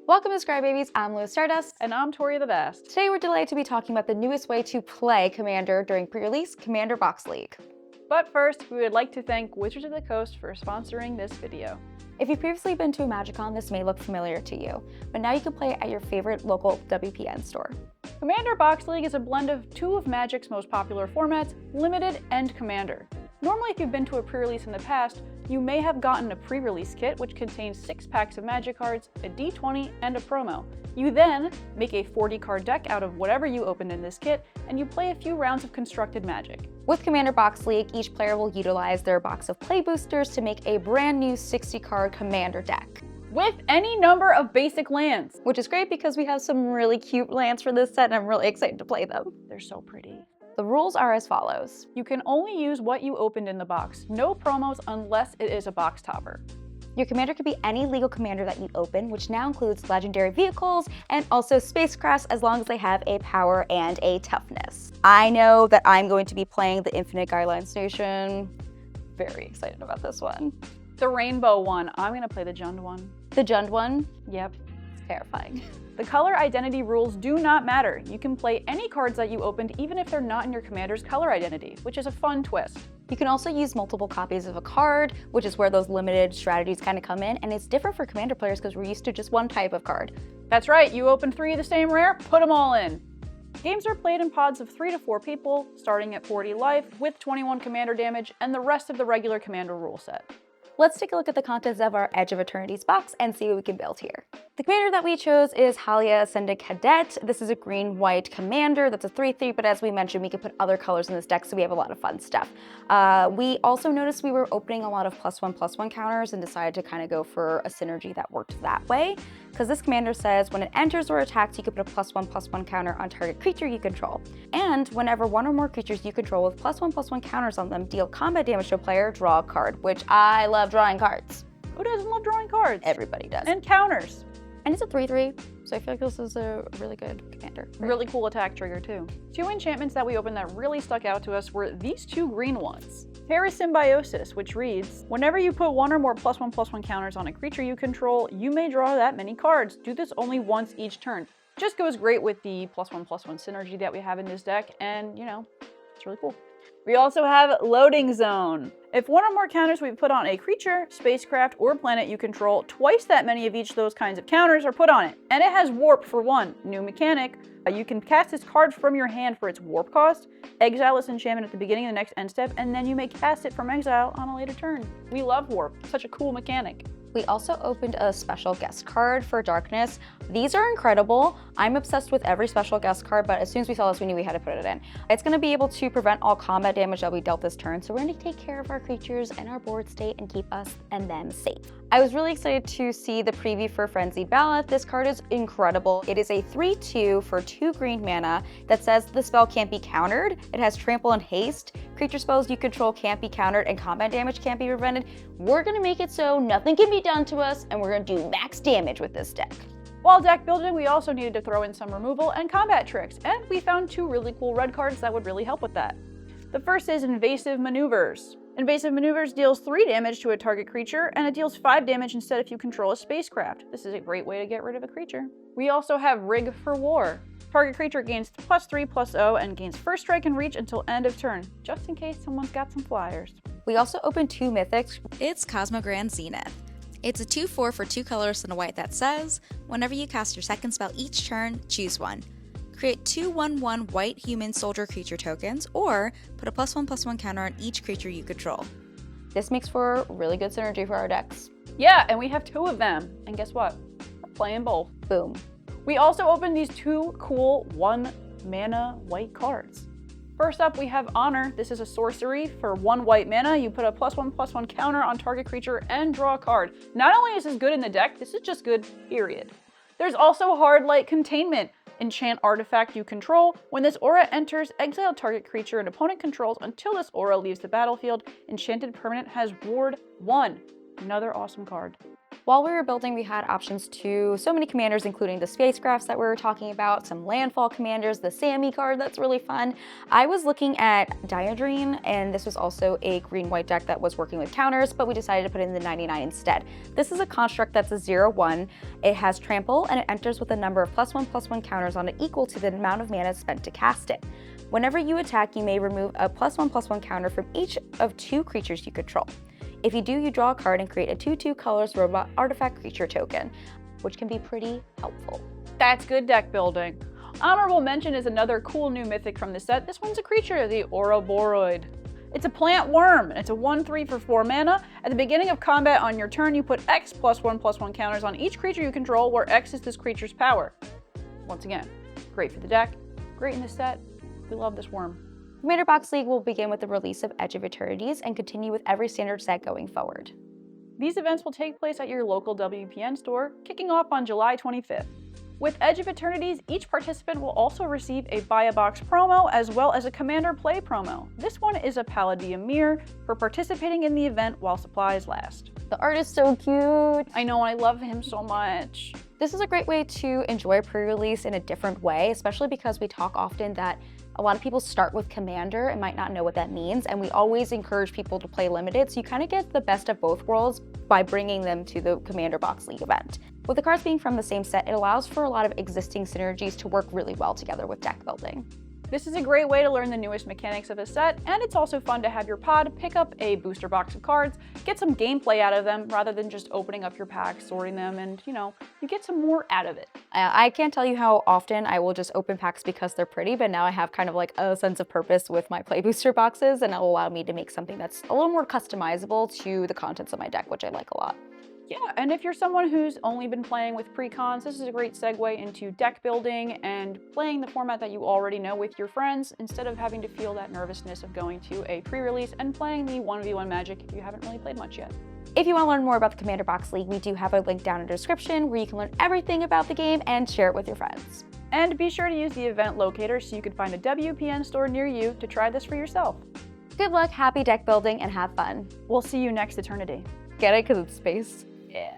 Welcome to Babies. I'm Lou Stardust. And I'm Tori the Best. Today we're delighted to be talking about the newest way to play Commander during pre-release Commander Box League. But first, we would like to thank Wizards of the Coast for sponsoring this video. If you've previously been to a MagicCon, this may look familiar to you, but now you can play it at your favorite local WPN store. Commander Box League is a blend of two of Magic's most popular formats, Limited and Commander. Normally, if you've been to a pre-release in the past, you may have gotten a pre-release kit which contains 6 packs of Magic cards, a D20, and a promo. You then make a 40 card deck out of whatever you opened in this kit, and you play a few rounds of constructed Magic. With Commander Box League, each player will utilize their box of play boosters to make a brand new 60 card Commander deck. With any number of basic lands. Which is great because we have some really cute lands for this set and I'm really excited to play them. They're so pretty. The rules are as follows. You can only use what you opened in the box. No promos unless it is a box topper. Your commander could be any legal commander that you open, which now includes legendary vehicles and also spacecrafts as long as they have a power and a toughness. I know that I'm going to be playing the Infinite Guideline Station. Very excited about this one. The rainbow one. I'm gonna play the Jund one. The Jund one? Yep. It's terrifying. The color identity rules do not matter. You can play any cards that you opened even if they're not in your commander's color identity, which is a fun twist. You can also use multiple copies of a card, which is where those limited strategies kind of come in, and it's different for commander players because we're used to just one type of card. That's right, you open 3 of the same rare, put them all in. Games are played in pods of 3 to 4 people, starting at 40 life, with 21 commander damage, and the rest of the regular commander rule set. Let's take a look at the contents of our Edge of Eternities box and see what we can build here. The commander that we chose is Halia Ascended Cadet. This is a green-white commander that's a 3/3, but as we mentioned, we can put other colors in this deck, so we have a lot of fun stuff. We also noticed we were opening a lot of +1/+1 counters and decided to kind of go for a synergy that worked that way, because this commander says when it enters or attacks, you can put a +1/+1 counter on target creature you control. And whenever one or more creatures you control with +1/+1 counters on them deal combat damage to a player, draw a card, which I love drawing cards. Who doesn't love drawing cards? Everybody does. And counters. And it's a 3/3, so I feel like this is a really good commander. Right? Really cool attack trigger too. 2 enchantments that we opened that really stuck out to us were these 2 green ones. Parasymbiosis, which reads, whenever you put 1 or more +1/+1 counters on a creature you control, you may draw that many cards. Do this only once each turn. Just goes great with the +1/+1 synergy that we have in this deck, and you know, it's really cool. We also have Loading Zone. If 1 or more counters we put on a creature, spacecraft, or planet you control, twice that many of each of those kinds of counters are put on it. And it has Warp for 1, new mechanic. You can cast this card from your hand for its Warp cost, exile this enchantment at the beginning of the next end step, and then you may cast it from exile on a later turn. We love Warp, such a cool mechanic. We also opened a special guest card for Darkness. These are incredible. I'm obsessed with every special guest card, but as soon as we saw this, we knew we had to put it in. It's going to be able to prevent all combat damage that we dealt this turn, so we're going to take care of our creatures and our board state and keep us and them safe. I was really excited to see the preview for Frenzied Balith. This card is incredible. It is a 3/2 for 2 green mana that says the spell can't be countered. It has Trample and Haste. Creature spells you control can't be countered and combat damage can't be prevented. We're going to make it so nothing can be done to us, and we're going to do max damage with this deck. While deck building, we also needed to throw in some removal and combat tricks, and we found 2 really cool red cards that would really help with that. The first is Invasive Maneuvers. Invasive Maneuvers deals 3 damage to a target creature, and it deals 5 damage instead if you control a spacecraft. This is a great way to get rid of a creature. We also have Rig for War. Target creature gains +3/+0 and gains first strike and reach until end of turn, just in case someone's got some flyers. We also opened 2 Mythics. It's Cosmogrand Zenith. It's a 2/4 for 2 colors and a white that says, whenever you cast your second spell each turn, choose one. Create 2 1/1 white human soldier creature tokens, or put a +1/+1 counter on each creature you control. This makes for really good synergy for our decks. Yeah, and we have 2 of them. And guess what? We're playing both. Boom. We also opened these 2 cool 1 mana white cards. First up, we have Honor. This is a sorcery for 1 white mana. You put a +1/+1 counter on target creature and draw a card. Not only is this good in the deck, this is just good, period. There's also Hard Light Containment. Enchant artifact you control. When this aura enters, exile target creature an opponent controls until this aura leaves the battlefield. Enchanted permanent has Ward 1. Another awesome card. While we were building, we had options to so many commanders, including the spacecrafts that we were talking about, some landfall commanders, the Sammy card that's really fun. I was looking at Diadine, and this was also a green-white deck that was working with counters, but we decided to put in the 99 instead. This is a construct that's a 0/1. It has trample, and it enters with a number of +1/+1 counters on it equal to the amount of mana spent to cast it. Whenever you attack, you may remove a +1/+1 counter from each of 2 creatures you control. If you do, you draw a card and create a 2/2 colorless robot artifact creature token, which can be pretty helpful. That's good deck building. Honorable mention is another cool new mythic from the set. This one's a creature, the Oraoroid. It's a plant worm, and it's a 1/3 for 4 mana. At the beginning of combat on your turn, you put X +1/+1 counters on each creature you control, where X is this creature's power. Once again, great for the deck, great in the set. We love this worm. Commander Box League will begin with the release of Edge of Eternities and continue with every standard set going forward. These events will take place at your local WPN store, kicking off on July 25th. With Edge of Eternities, each participant will also receive a Buy a Box promo as well as a Commander Play promo. This one is a Palladium Myr for participating in the event while supplies last. The art is so cute. I know, I love him so much. This is a great way to enjoy pre-release in a different way, especially because we talk often that a lot of people start with Commander and might not know what that means, and we always encourage people to play limited, so you kind of get the best of both worlds by bringing them to the Commander Box League event. With the cards being from the same set, it allows for a lot of existing synergies to work really well together with deck building. This is a great way to learn the newest mechanics of a set, and it's also fun to have your pod pick up a booster box of cards, get some gameplay out of them rather than just opening up your pack, sorting them, and you get some more out of it. I can't tell you how often I will just open packs because they're pretty, but now I have kind of like a sense of purpose with my play booster boxes, and it'll allow me to make something that's a little more customizable to the contents of my deck, which I like a lot. Yeah, and if you're someone who's only been playing with pre-cons, this is a great segue into deck building and playing the format that you already know with your friends instead of having to feel that nervousness of going to a pre-release and playing the 1v1 Magic if you haven't really played much yet. If you want to learn more about the Commander Box League, we do have a link down in the description where you can learn everything about the game and share it with your friends. And be sure to use the event locator so you can find a WPN store near you to try this for yourself. Good luck, happy deck building, and have fun. We'll see you next Eternity. Get it? Because it's space? Yeah.